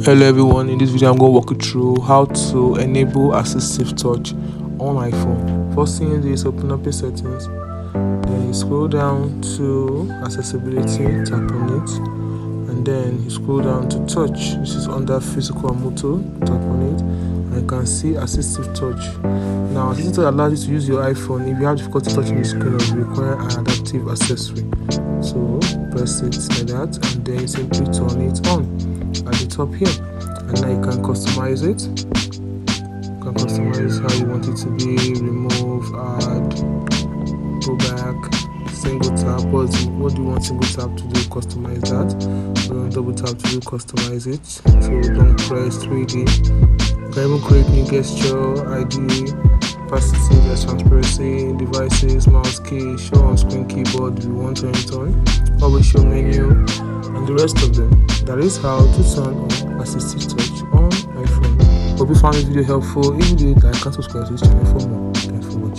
Hello everyone, in this video I'm going to walk you through how to enable assistive touch on iPhone. First thing you do is open up your settings, then you scroll down to accessibility, tap on it, and then you scroll down to touch. This is under physical and motor, tap on it, and you can see assistive touch. Now assistive touch allows you to use your iPhone. If you have difficulty touching the screen, it will require an adaptive accessory. So press it like that, and then simply turn it on at the top here, and now you can customize it. You can customize how you want it to be, remove, add, go back, single tap. What do you want single tap to do? Customize that. Double tap to do, customize it. So don't press 3D. You can even create new gesture, ID, opacity, there's transparency, devices, mouse key, show on screen keyboard if you want to turn it on, always show menu, and the rest of them. That is how to turn on assistive touch on iPhone. Hope you found this video helpful. If you did, like and subscribe to this channel for more. Thanks for watching.